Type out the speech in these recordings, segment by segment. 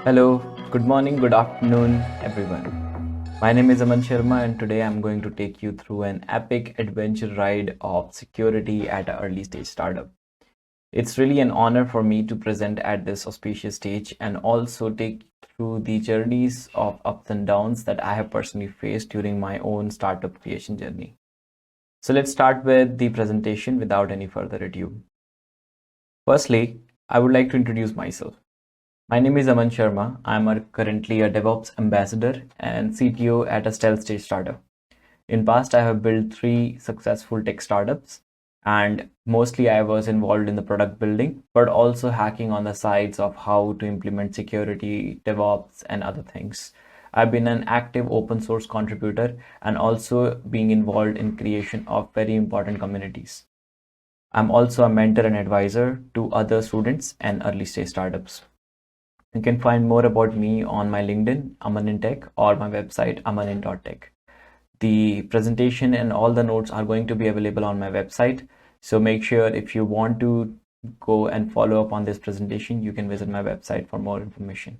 Hello, good morning, good afternoon, everyone. My name is Aman Sharma, and today I'm going to take you through an epic adventure ride of security at an early stage startup. It's really an honor for me to present at this auspicious stage and also take through the journeys of ups and downs that I have personally faced during my own startup creation journey. So let's start with the presentation without any further ado. Firstly, I would like to introduce myself. My name is Aman Sharma. Currently a DevOps ambassador and CTO at a stealth stage startup. In past, I have built 3 successful tech startups, and mostly I was involved in the product building, but also hacking on the sides of how to implement security, DevOps, and other things. I've been an active open source contributor and also being involved in creation of very important communities. I'm also a mentor and advisor to other students and early stage startups. You can find more about me on my LinkedIn, Aman in Tech, or my website, amanin.tech. The presentation and all the notes are going to be available on my website. So make sure if you want to go and follow up on this presentation, you can visit my website for more information.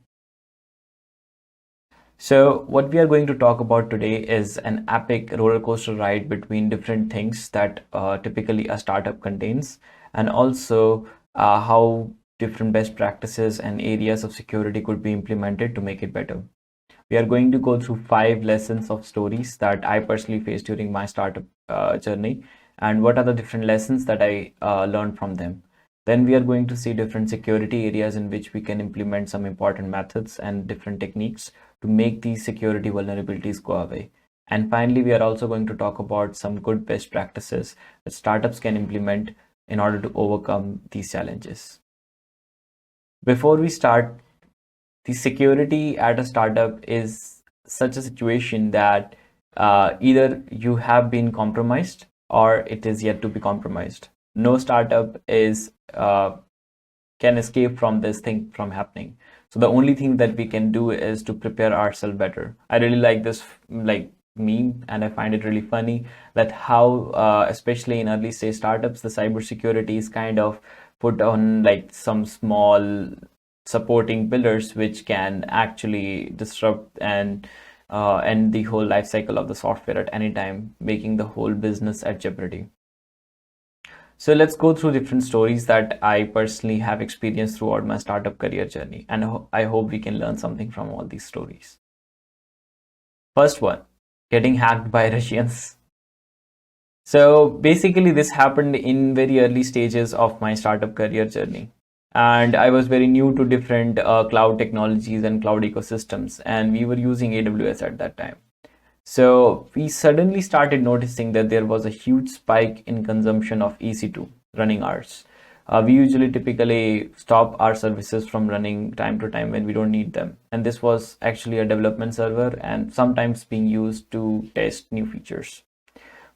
So what we are going to talk about today is an epic roller coaster ride between different things that typically a startup contains, and also how different best practices and areas of security could be implemented to make it better. We are going to go through 5 lessons of stories that I personally faced during my startup journey, and what are the different lessons that I learned from them. Then we are going to see different security areas in which we can implement some important methods and different techniques to make these security vulnerabilities go away. And finally, we are also going to talk about some good best practices that startups can implement in order to overcome these challenges. Before we start, the security at a startup is such a situation that either you have been compromised or it is yet to be compromised. No startup is can escape from this thing from happening. So the only thing that we can do is to prepare ourselves better. I really like this meme, and I find it really funny that how especially in early stage startups, the cybersecurity is kind of put on like some small supporting pillars which can actually disrupt and end the whole life cycle of the software at any time, making the whole business at jeopardy. So let's go through different stories that I personally have experienced throughout my startup career journey, and I hope we can learn something from all these stories. First one, getting hacked by Russians. So basically this happened in very early stages of my startup career journey, and I was very new to different cloud technologies and cloud ecosystems, and we were using AWS at that time. So we suddenly started noticing that there was a huge spike in consumption of EC2 running hours. We usually typically stop our services from running time to time when we don't need them. And this was actually a development server and sometimes being used to test new features.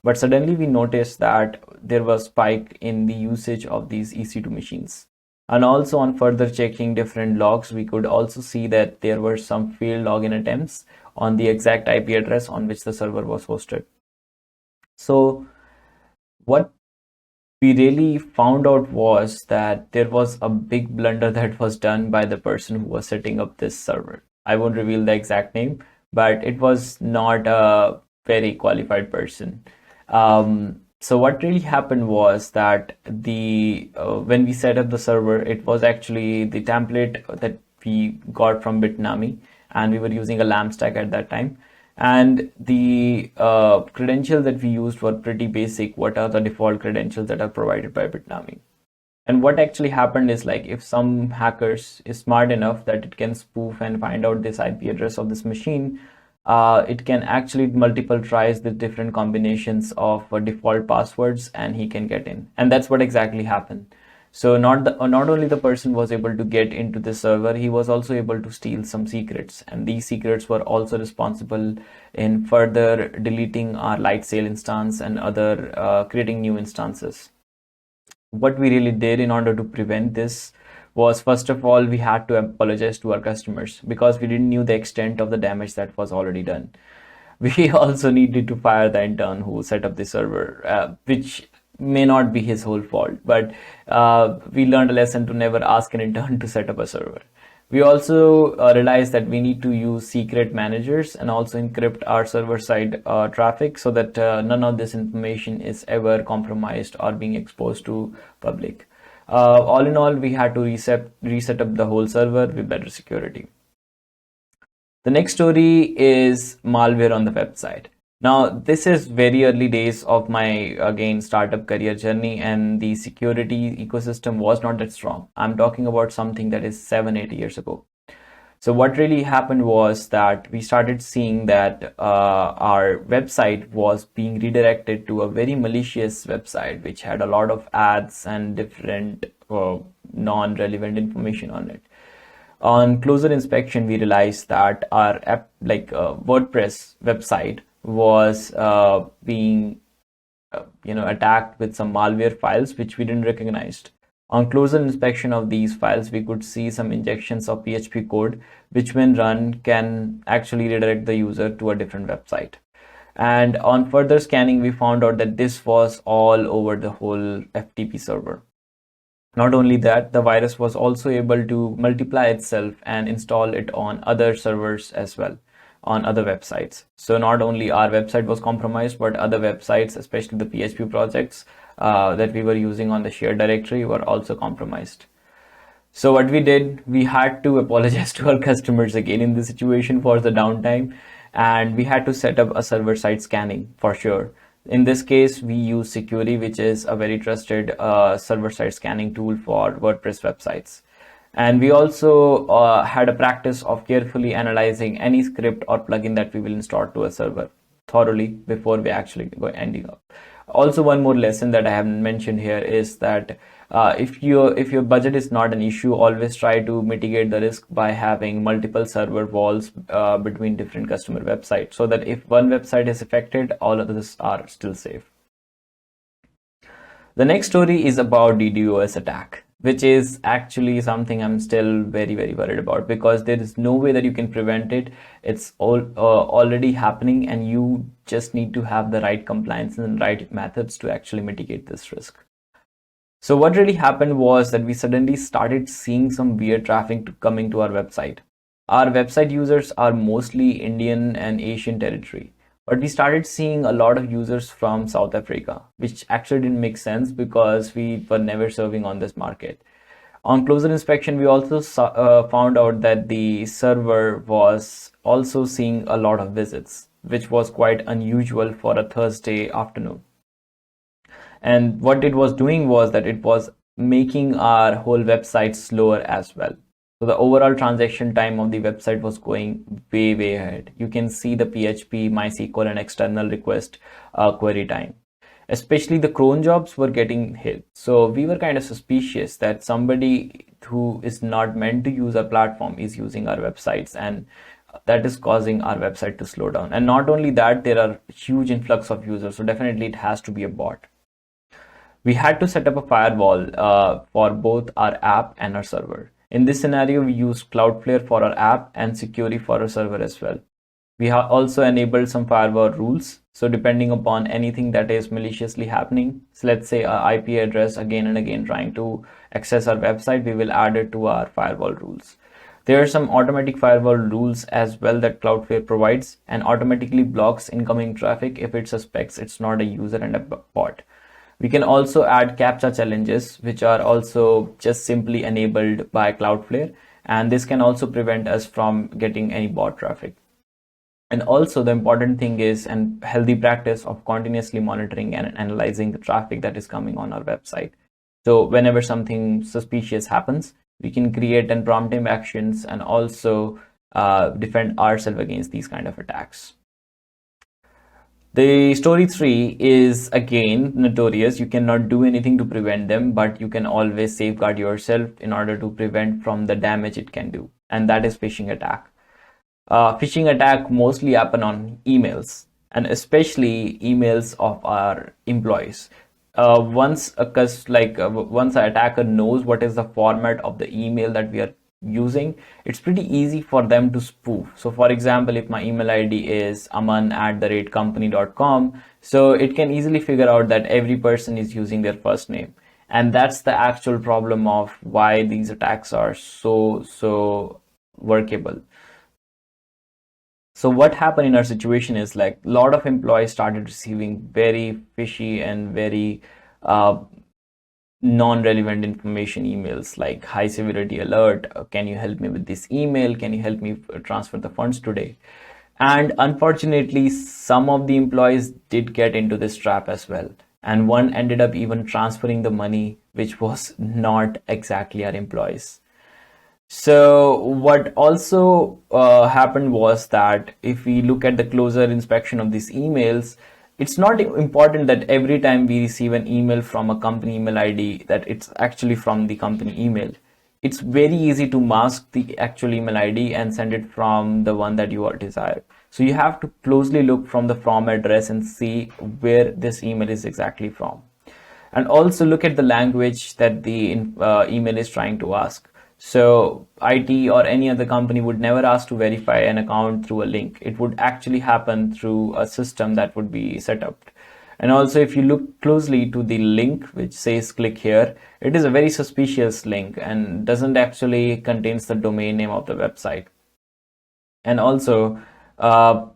But suddenly we noticed that there was a spike in the usage of these EC2 machines. And also on further checking different logs, we could also see that there were some failed login attempts on the exact IP address on which the server was hosted. So what we really found out was that there was a big blunder that was done by the person who was setting up this server. I won't reveal the exact name, but it was not a very qualified person. So what really happened was that when we set up the server, it was actually the template that we got from Bitnami, and we were using a LAMP stack at that time. And the credentials that we used were pretty basic. What are the default credentials that are provided by Bitnami? And what actually happened is, like, if some hackers is smart enough that it can spoof and find out this IP address of this machine, it can actually multiple tries the different combinations of default passwords, and he can get in. And that's what exactly happened. So not only the person was able to get into the server, he was also able to steal some secrets, and these secrets were also responsible in further deleting our Lightsail instance and other creating new instances. What we really did in order to prevent this was, first of all, we had to apologize to our customers because we didn't knew the extent of the damage that was already done. We also needed to fire the intern who set up the server, which may not be his whole fault, but we learned a lesson to never ask an intern to set up a server. We also realized that we need to use secret managers and also encrypt our server-side traffic so that none of this information is ever compromised or being exposed to public. All in all, we had to reset up the whole server with better security. The next story is malware on the website. Now, this is very early days of my, again, startup career journey, and the security ecosystem was not that strong. I'm talking about something that is 7-8 years ago. So what really happened was that we started seeing that our website was being redirected to a very malicious website, which had a lot of ads and different non-relevant information on it. On closer inspection, we realized that our app, WordPress website, was being attacked with some malware files which we didn't recognize. On closer inspection of these files, we could see some injections of PHP code, which when run can actually redirect the user to a different website. And on further scanning, we found out that this was all over the whole FTP server. Not only that, the virus was also able to multiply itself and install it on other servers as well, on other websites. So not only our website was compromised, but other websites, especially the PHP projects that we were using on the shared directory, were also compromised. So what we did, we had to apologize to our customers again in this situation for the downtime, and we had to set up a server-side scanning for sure. In this case, we use Securi, which is a very trusted server-side scanning tool for WordPress websites. And we also had a practice of carefully analyzing any script or plugin that we will install to a server thoroughly before we actually go ending up. Also, one more lesson that I haven't mentioned here is that if your budget is not an issue, always try to mitigate the risk by having multiple server walls between different customer websites, so that if one website is affected, all others are still safe. The next story is about DDoS attack, which is actually something I'm still very, very worried about, because there is no way that you can prevent it. It's already happening, and you just need to have the right compliance and right methods to actually mitigate this risk. So what really happened was that we suddenly started seeing some weird traffic coming to our website. Our website users are mostly Indian and Asian territory, but we started seeing a lot of users from South Africa, which actually didn't make sense because we were never serving on this market. On closer inspection, we also found out that the server was also seeing a lot of visits, which was quite unusual for a Thursday afternoon. And what it was doing was that it was making our whole website slower as well. So the overall transaction time of the website was going way, way ahead. You can see the PHP, MySQL, and external request query time. Especially the cron jobs were getting hit. So we were kind of suspicious that somebody who is not meant to use our platform is using our websites, and that is causing our website to slow down. And not only that, there are huge influx of users. So definitely it has to be a bot. We had to set up a firewall for both our app and our server. In this scenario, we used Cloudflare for our app and Security for our server as well. We have also enabled some firewall rules. So depending upon anything that is maliciously happening, so let's say our IP address again and again trying to access our website, we will add it to our firewall rules. There are some automatic firewall rules as well that Cloudflare provides, and automatically blocks incoming traffic if it suspects it's not a user and a bot. We can also add CAPTCHA challenges, which are also just simply enabled by Cloudflare, and this can also prevent us from getting any bot traffic. And also the important thing is a healthy practice of continuously monitoring and analyzing the traffic that is coming on our website. So whenever something suspicious happens, we can create and prompt him actions and also defend ourselves against these kind of attacks. The story 3 is again notorious. You cannot do anything to prevent them, but you can always safeguard yourself in order to prevent from the damage it can do. And that is phishing attack. Phishing attack mostly happen on emails, and especially emails of our employees. Once an attacker knows what is the format of the email that we are using, it's pretty easy for them to spoof. So for example, if my email ID is aman@company.com, so it can easily figure out that every person is using their first name. And that's the actual problem of why these attacks are so workable. So what happened in our situation is like a lot of employees started receiving very fishy and very uh, non-relevant information emails like high severity alert, can you help me with this email, can you help me transfer the funds today. And unfortunately some of the employees did get into this trap as well, and one ended up even transferring the money which was not exactly our employees. So what also happened was that if we look at the closer inspection of these emails, it's not important that every time we receive an email from a company email ID that it's actually from the company email. It's very easy to mask the actual email ID and send it from the one that you are desired. So you have to closely look from the from address and see where this email is exactly from, and also look at the language that the email is trying to ask. So IT or any other company would never ask to verify an account through a link. It would actually happen through a system that would be set up. And also if you look closely to the link which says click here, it is a very suspicious link and doesn't actually contains the domain name of the website. And also an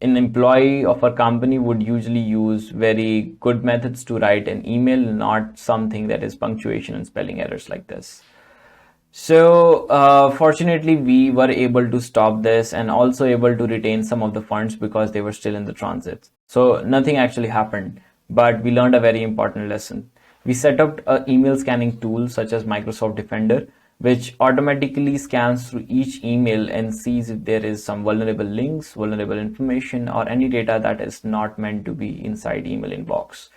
employee of a company would usually use very good methods to write an email, not something that is punctuation and spelling errors like this. So fortunately we were able to stop this and also able to retain some of the funds because they were still in the transit. So nothing actually happened, but we learned a very important lesson. We set up an email scanning tool such as Microsoft Defender, which automatically scans through each email and sees if there is some vulnerable links, vulnerable information, or any data that is not meant to be inside email inbox.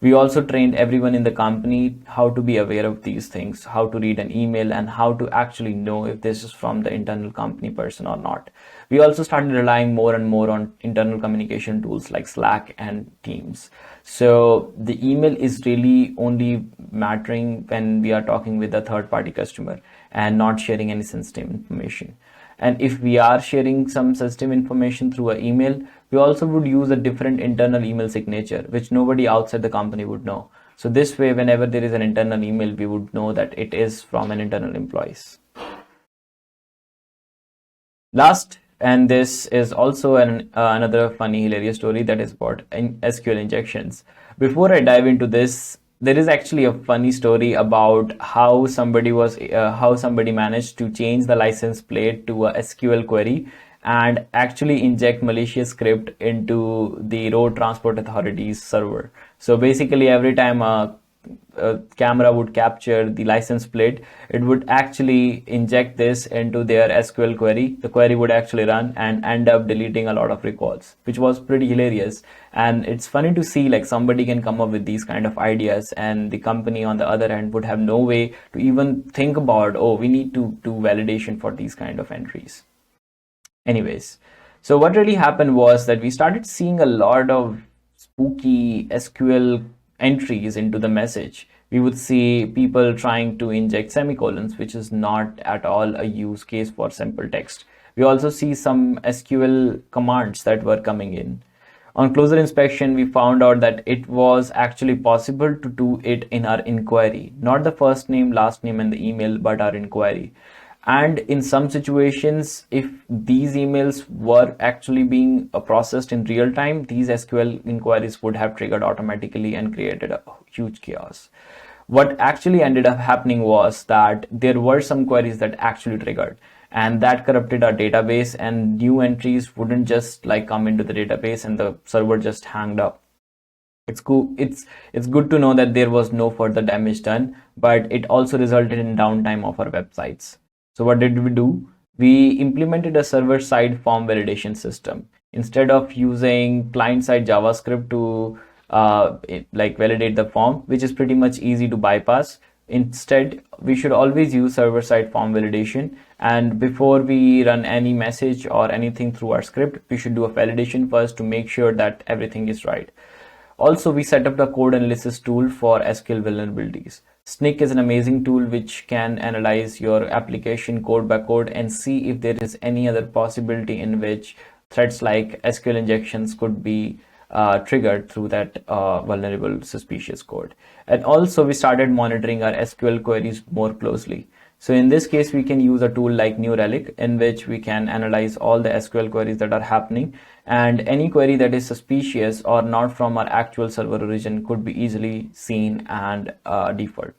We also trained everyone in the company how to be aware of these things, how to read an email, and how to actually know if this is from the internal company person or not. We also started relying more and more on internal communication tools like Slack and Teams. So the email is really only mattering when we are talking with a third party customer and not sharing any sensitive information. And if we are sharing some sensitive information through an email, we also would use a different internal email signature, which nobody outside the company would know. So this way, whenever there is an internal email, we would know that it is from an internal employee. Last, and this is also another funny, hilarious story that is about SQL injections. Before I dive into this, there is actually a funny story about how somebody managed to change the license plate to a SQL query and actually inject malicious script into the road transport authority's server. So basically every time a camera would capture the license plate, it would actually inject this into their SQL query. The query would actually run and end up deleting a lot of records, which was pretty hilarious. And it's funny to see like somebody can come up with these kind of ideas and the company on the other end would have no way to even think about, oh, we need to do validation for these kind of entries. Anyways, so what really happened was that we started seeing a lot of spooky SQL entries into the message. We would see people trying to inject semicolons, which is not at all a use case for simple text. We also see some SQL commands that were coming in. On closer inspection, we found out that it was actually possible to do it in our inquiry, not the first name, last name, and the email, but our inquiry. And in some situations, if these emails were actually being processed in real time, these SQL inquiries would have triggered automatically and created a huge chaos. What actually ended up happening was that there were some queries that actually triggered, and that corrupted our database, and new entries wouldn't just like come into the database and the server just hanged up. It's cool. It's good to know that there was no further damage done, but it also resulted in downtime of our websites. So what did we do? We implemented a server-side form validation system. Instead of using client-side JavaScript to validate the form, which is pretty much easy to bypass. Instead, we should always use server-side form validation. And before we run any message or anything through our script, we should do a validation first to make sure that everything is right. Also, we set up the code analysis tool for SQL vulnerabilities. Snyk is an amazing tool which can analyze your application code by code and see if there is any other possibility in which threats like SQL injections could be triggered through that vulnerable suspicious code. And also we started monitoring our SQL queries more closely. So in this case, we can use a tool like New Relic, in which we can analyze all the SQL queries that are happening, and any query that is suspicious or not from our actual server origin could be easily seen and deferred.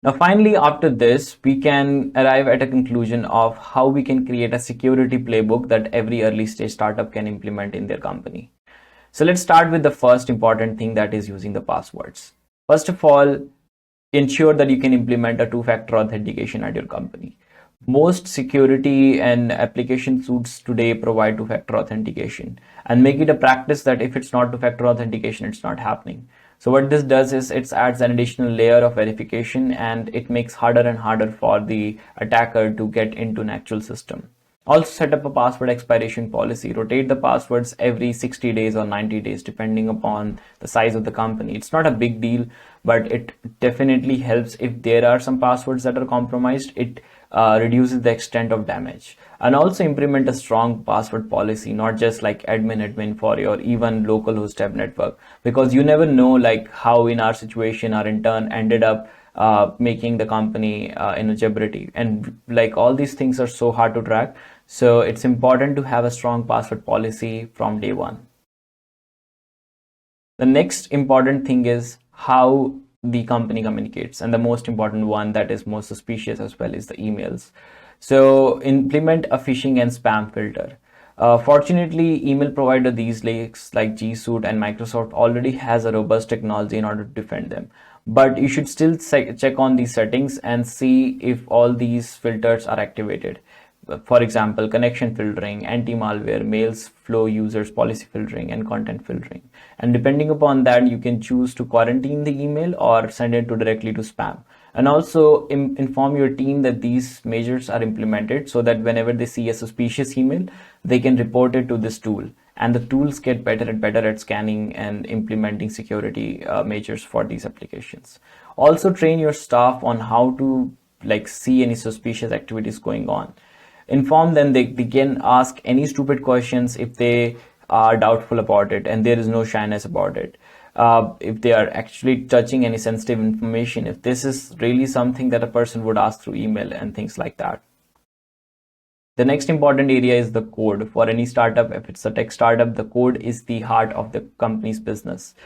Now, finally, after this, we can arrive at a conclusion of how we can create a security playbook that every early stage startup can implement in their company. So let's start with the first important thing, that is using the passwords. First of all, ensure that you can implement a two-factor authentication at your company. Most security and application suites today provide two-factor authentication, and make it a practice that if it's not two-factor authentication, it's not happening. So what this does is it adds an additional layer of verification, and it makes harder and harder for the attacker to get into an actual system. Also, set up a password expiration policy. Rotate the passwords every 60 days or 90 days, depending upon the size of the company. It's not a big deal, but it definitely helps. If there are some passwords that are compromised, it reduces the extent of damage. And also implement a strong password policy, not just like admin for your even local host web network, because you never know like how in our situation our intern ended up making the company in a jeopardy, and like all these things are so hard to track. So it's important to have a strong password policy from day one. The next important thing is how the company communicates, and the most important one that is most suspicious as well is the emails. So implement a phishing and spam filter. Fortunately, email provider these days like G Suite and Microsoft already has a robust technology in order to defend them. But you should still check on these settings and see if all these filters are activated. For example, connection filtering, anti-malware, mails flow users policy filtering, and content filtering. And depending upon that, you can choose to quarantine the email or send it directly to spam. And also inform your team that these measures are implemented, so that whenever they see a suspicious email, they can report it to this tool. And the tools get better and better at scanning and implementing security measures for these applications. Also train your staff on how to like see any suspicious activities going on. Inform them they can ask any stupid questions if they are doubtful about it and there is no shyness about it. If they are actually touching any sensitive information, if this is really something that a person would ask through email and things like that. The next important area is the code. For any startup, if it's a tech startup, the code is the heart of the company's business.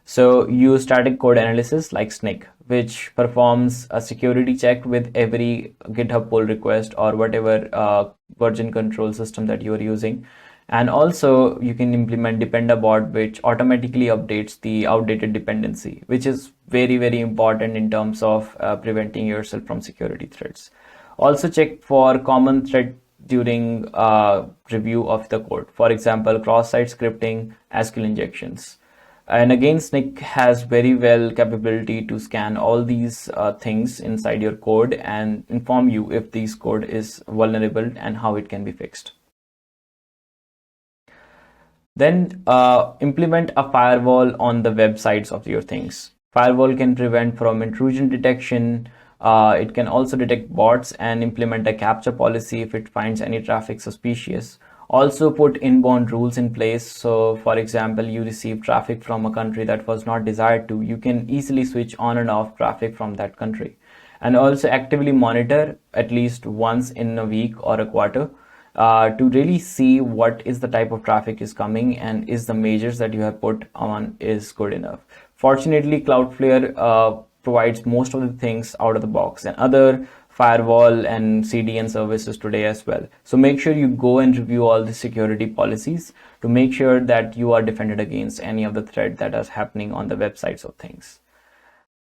So use static code analysis like SNCC, which performs a security check with every GitHub pull request or whatever version control system that you are using. And also you can implement Dependabot, which automatically updates the outdated dependency, which is very, very important in terms of preventing yourself from security threats. Also check for common threat during review of the code. For example, cross-site scripting, SQL injections. And again, SNCC has very well capability to scan all these things inside your code and inform you if this code is vulnerable and how it can be fixed. Then implement a firewall on the websites of your things. Firewall can prevent from intrusion detection. It can also detect bots and implement a CAPTCHA policy if it finds any traffic suspicious. Also put inbound rules in place. So for example, you receive traffic from a country that was not desired to, you can easily switch on and off traffic from that country. And also actively monitor at least once in a week or a quarter to really see what is the type of traffic is coming and is the measures that you have put on is good enough. Fortunately, Cloudflare provides most of the things out of the box, and other firewall and CDN services today as well. So make sure you go and review all the security policies to make sure that you are defended against any of the threat that is happening on the websites of things.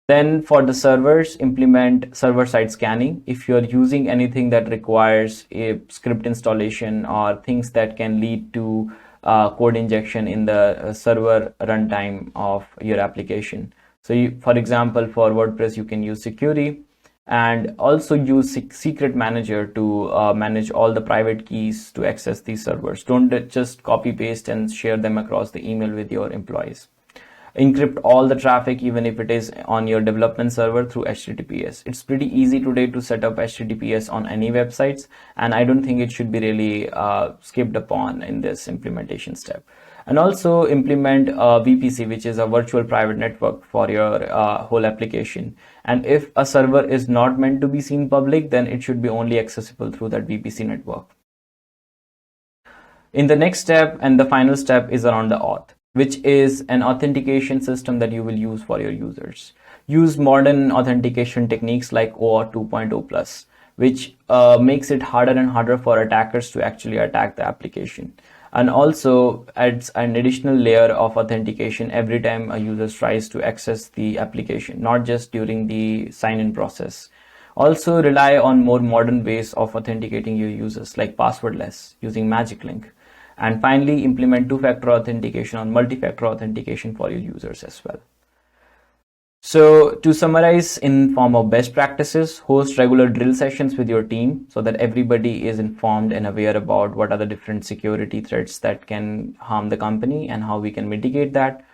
Then for the servers, implement server-side scanning. If you're using anything that requires a script installation or things that can lead to code injection in the server runtime of your application. So for example, for WordPress, you can use Security, and also use secret manager to manage all the private keys to access these servers. Don't just copy paste and share them across the email with your employees. Encrypt all the traffic, even if it is on your development server, through HTTPS. It's pretty easy today to set up HTTPS on any websites, and I don't think it should be really skipped upon in this implementation step. And also implement a VPC, which is a virtual private network for your whole application. And if a server is not meant to be seen public, then it should be only accessible through that VPC network. In the next step, and the final step, is around the auth, which is an authentication system that you will use for your users. Use modern authentication techniques like OAuth 2.0 plus, which makes it harder and harder for attackers to actually attack the application, and also adds an additional layer of authentication every time a user tries to access the application, not just during the sign-in process. Also rely on more modern ways of authenticating your users, like passwordless, using Magic Link. And finally, implement two-factor authentication or multi-factor authentication for your users as well. So to summarize in form of best practices, host regular drill sessions with your team so that everybody is informed and aware about what are the different security threats that can harm the company and how we can mitigate that.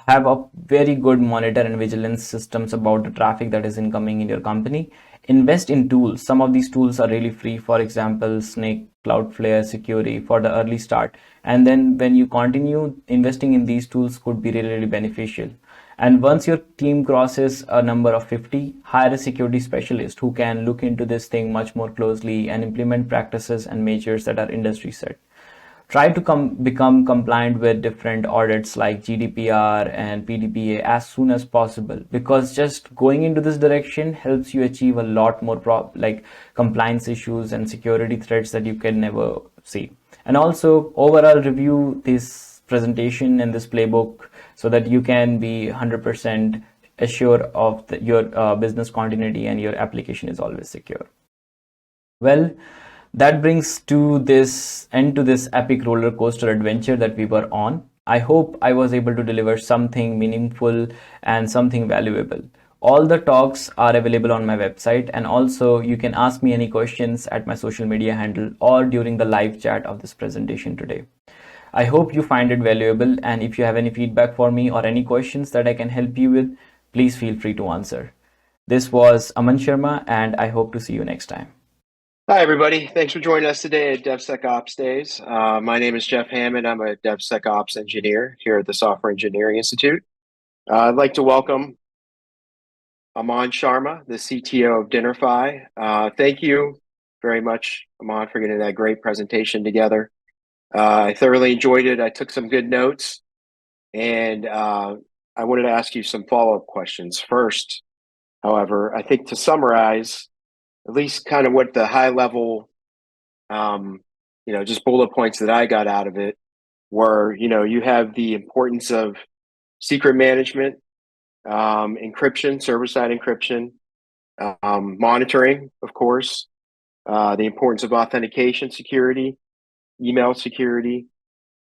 Have a very good monitor and vigilance systems about the traffic that is incoming in your company. Invest in tools. Some of these tools are really free. For example, Snake, Cloudflare, Security for the early start. And then when you continue, investing in these tools could be really, really beneficial. And once your team crosses a number of 50, hire a security specialist who can look into this thing much more closely and implement practices and measures that are industry set. Try to become compliant with different audits like GDPR and PDPA as soon as possible, because just going into this direction helps you achieve a lot more like compliance issues and security threats that you can never see. And also overall review this presentation and this playbook so that you can be 100% assured of your business continuity and your application is always secure. Well, that brings to this end to this epic roller coaster adventure that we were on. I hope I was able to deliver something meaningful and something valuable. All the talks are available on my website, and also you can ask me any questions at my social media handle or during the live chat of this presentation today. I hope you find it valuable, and if you have any feedback for me or any questions that I can help you with, please feel free to answer. This was Aman Sharma, and I hope to see you next time. Hi, everybody. Thanks for joining us today at DevSecOps Days. My name is Jeff Hammond. I'm a DevSecOps engineer here at the Software Engineering Institute. I'd like to welcome Aman Sharma, the CTO of DinnerFi. Thank you very much, Aman, for getting that great presentation together. I thoroughly enjoyed it. I took some good notes, and I wanted to ask you some follow-up questions. First, however, I think to summarize, at least kind of what the high level, just bullet points that I got out of it were, you have the importance of secret management, encryption, server-side encryption, monitoring, of course, the importance of authentication security, email security.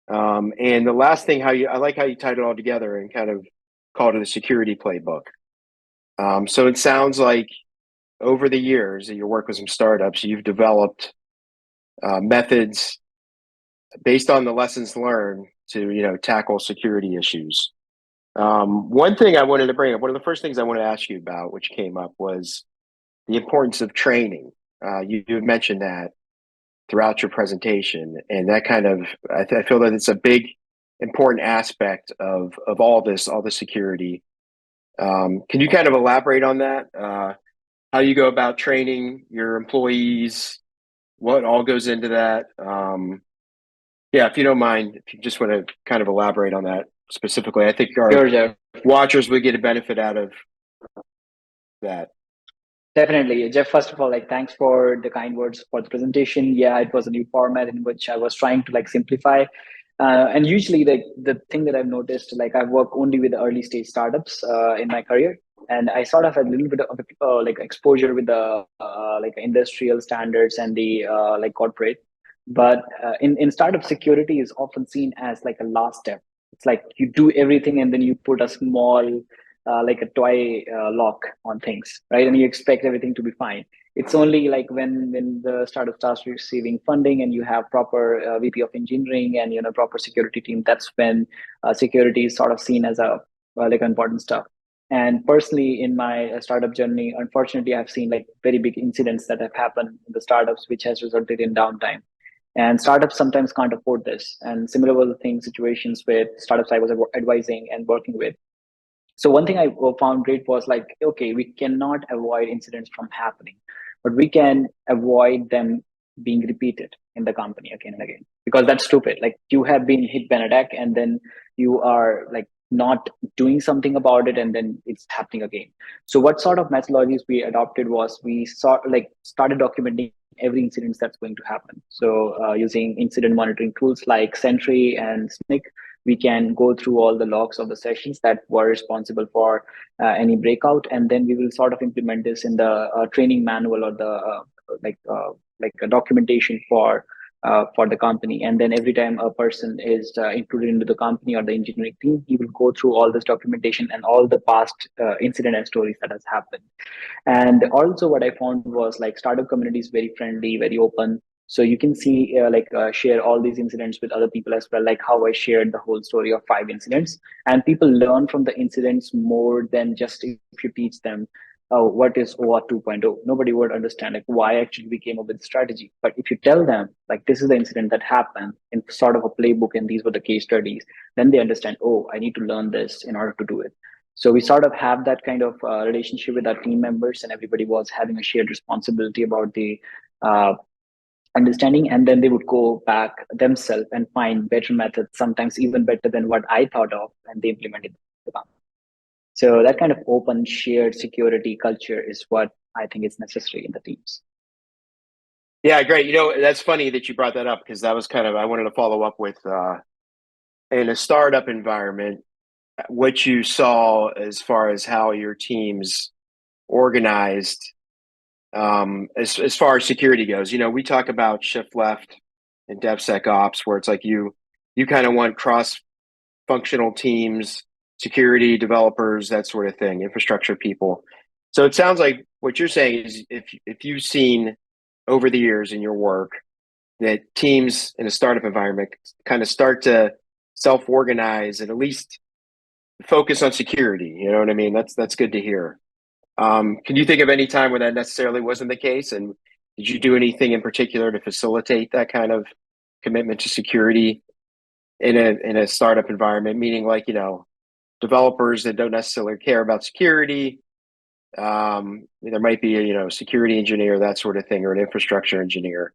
And the last thing, I like how you tied it all together and kind of called it a security playbook. So it sounds like over the years that you work with some startups, you've developed methods based on the lessons learned to tackle security issues. One thing I wanted to bring up, one of the first things I wanted to ask you about, which came up, was the importance of training. You mentioned that throughout your presentation, and that kind of I feel that it's a big important aspect of all this, all the security. Can you kind of elaborate on that? How you go about training your employees, what all goes into that. If you don't mind, if you just want to kind of elaborate on that specifically, I think our watchers would get a benefit out of that. Definitely. Jeff, first of all, thanks for the kind words for the presentation. Yeah, it was a new format in which I was trying to simplify. And usually the thing that I've noticed, I've worked only with early stage startups in my career. And I sort of had a little bit of exposure with the industrial standards and the corporate. But in startup, security is often seen as a last step. It's like you do everything and then you put a small a toy lock on things, right? And you expect everything to be fine. It's only when the startup starts receiving funding and you have proper VP of engineering and proper security team. That's when security is sort of seen as a important stuff. And personally, in my startup journey, unfortunately, I've seen very big incidents that have happened in the startups, which has resulted in downtime. And startups sometimes can't afford this. And similar were the thing situations with startups I was advising and working with. So one thing I found great was like, okay, we cannot avoid incidents from happening, but we can avoid them being repeated in the company again and again, because that's stupid. Like, you have been hit by an attack and then you are like not doing something about it, and then it's happening again. So what sort of methodologies we adopted was we started documenting every incident that's going to happen. So using incident monitoring tools like Sentry and Snyk, we can go through all the logs of the sessions that were responsible for any breakout, and then we will sort of implement this in the training manual or the like a documentation for the company. And then every time a person is included into the company or the engineering team, he will go through all this documentation and all the past incident and stories that has happened. And also what I found was like startup community is very friendly, very open. So you can see share all these incidents with other people as well, like how I shared the whole story of 5 incidents. And people learn from the incidents more than just if you teach them what is OR 2.0. Nobody would understand like why actually we came up with the strategy. But if you tell them like this is the incident that happened in sort of a playbook and these were the case studies, then they understand, oh, I need to learn this in order to do it. So we sort of have that kind of relationship with our team members, and everybody was having a shared responsibility about the uh, understanding. And then they would go back themselves and find better methods, sometimes even better than what I thought of, and they implemented them. So that kind of open, shared security culture is what I think is necessary in the teams. Yeah, great. That's funny that you brought that up, because that was kind of, I wanted to follow up with in a startup environment, what you saw as far as how your teams organized as far as security goes. We talk about shift left and DevSecOps, where it's like you kind of want cross functional teams, security developers, that sort of thing, infrastructure people. So it sounds like what you're saying is if you've seen over the years in your work that teams in a startup environment kind of start to self-organize and at least focus on security. You know what I mean? That's good to hear. Can you think of any time where that necessarily wasn't the case? And did you do anything in particular to facilitate that kind of commitment to security in a startup environment? Meaning, like, developers that don't necessarily care about security. There might be a security engineer, that sort of thing, or an infrastructure engineer.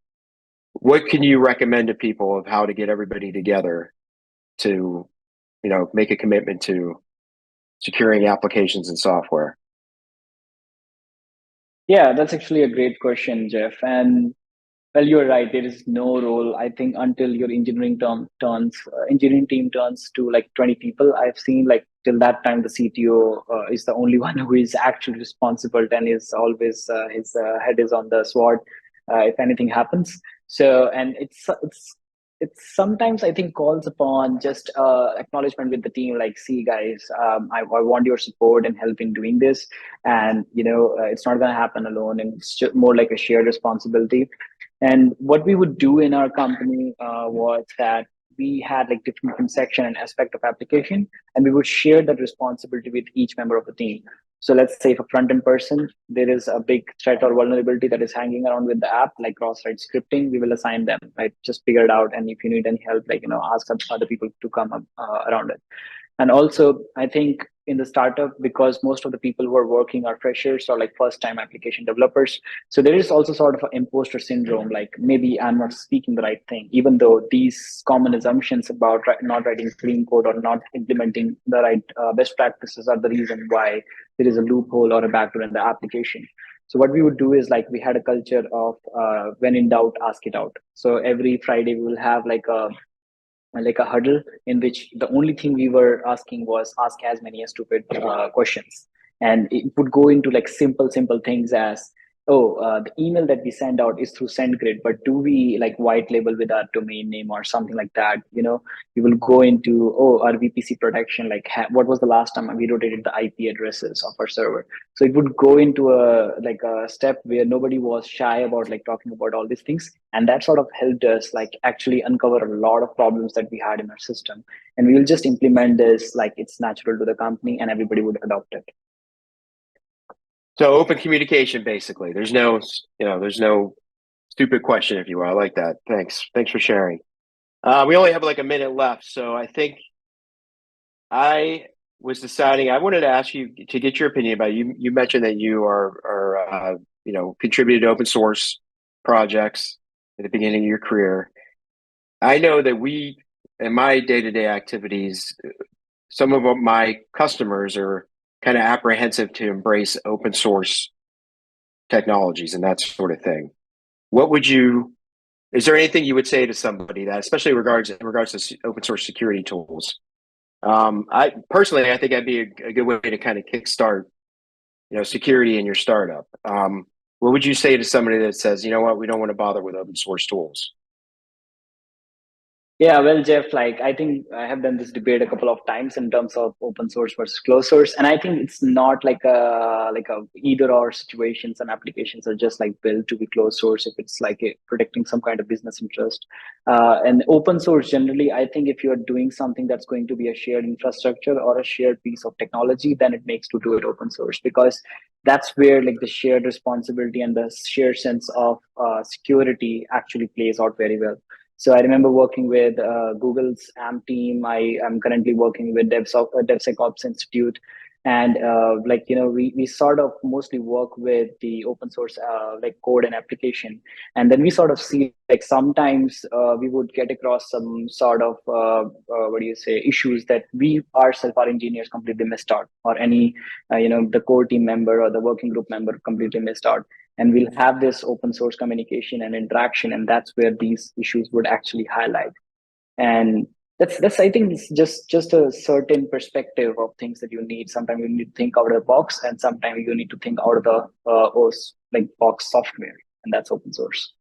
What can you recommend to people of how to get everybody together to make a commitment to securing applications and software? Yeah, that's actually a great question, Jeff. And well, you're right. There is no role, I think, until your engineering team turns to like 20 people. I've seen like till that time, the CTO is the only one who is actually responsible and is always his head is on the sword if anything happens. So, and it's sometimes I think calls upon just acknowledgement with the team, like, see guys, I want your support and help in doing this, and it's not going to happen alone, and it's just more like a shared responsibility. And what we would do in our company was that we had like different section and aspect of application, and we would share that responsibility with each member of the team. So let's say if a front end person, there is a big threat or vulnerability that is hanging around with the app, like cross-site scripting, we will assign them, right? Just figure it out. And if you need any help, like, ask other people to come up around it. And also, I think in the startup, because most of the people who are working are freshers or like first time application developers. So there is also sort of an imposter syndrome, like maybe I'm not speaking the right thing, even though these common assumptions about not writing clean code or not implementing the right best practices are the reason why there is a loophole or a backdoor in the application. So what we would do is like we had a culture of when in doubt, ask it out. So every Friday we will have like a huddle in which the only thing we were asking was ask as many as stupid questions, and it would go into like simple things as, oh, the email that we send out is through SendGrid, but do we like white label with our domain name or something like that? We will go into, oh, our VPC protection, like what was the last time we rotated the IP addresses of our server? So it would go into a step where nobody was shy about like talking about all these things, and that sort of helped us like actually uncover a lot of problems that we had in our system. And we will just implement this like it's natural to the company, and everybody would adopt it. So open communication, basically. There's no Stupid question, if you will. I like that. Thanks for sharing. We only have like a minute left, so I think I was deciding. I wanted to ask you to get your opinion about you. You mentioned that you are contributed to open source projects at the beginning of your career. I know that in my day-to-day activities, some of my customers are kind of apprehensive to embrace open source technologies and that sort of thing. Is there anything you would say to somebody that, especially in regards to open source security tools? I think that'd be a good way to kind of kickstart, security in your startup. What would you say to somebody that says, you know what, we don't want to bother with open source tools? Yeah, well, Jeff, like I think I have done this debate a couple of times in terms of open source versus closed source, and I think it's not like a either or situation. Some applications are just like built to be closed source if it's like protecting some kind of business interest. And open source generally, I think if you're doing something that's going to be a shared infrastructure or a shared piece of technology, then it makes to do it open source because that's where like the shared responsibility and the shared sense of security actually plays out very well. So I remember working with Google's AMP team. I am currently working with DevSecOps Institute, and we sort of mostly work with the open source like code and application, and then we sort of see like sometimes we would get across some sort of what do you say issues that we ourselves, our engineers, completely missed out, or any the core team member or the working group member completely missed out, and we'll have this open source communication and interaction, and that's where these issues would actually highlight. And that's I think it's just a certain perspective of things that you need. Sometimes you need to think out of the box, and sometimes you need to think out of the like box software, and that's open source.